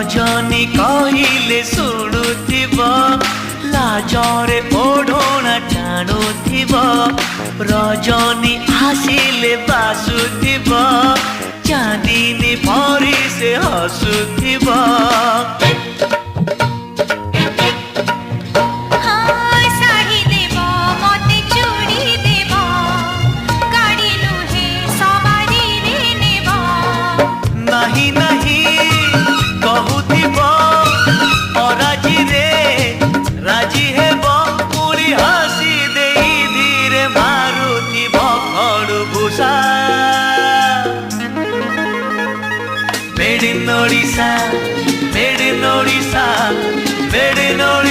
रजनी कहले शुणुथिब लाजरे ओढ़ना टाणुथिब रजनी आसिले बासुथिब चांदनी भरी से हसुथिब नहीं नहीं कहूथिब अराजी रे राजी हेब पुरी हसी दे धीरे मारुथिब खड़भूषा made in Odisha made in Odisha made in Odisha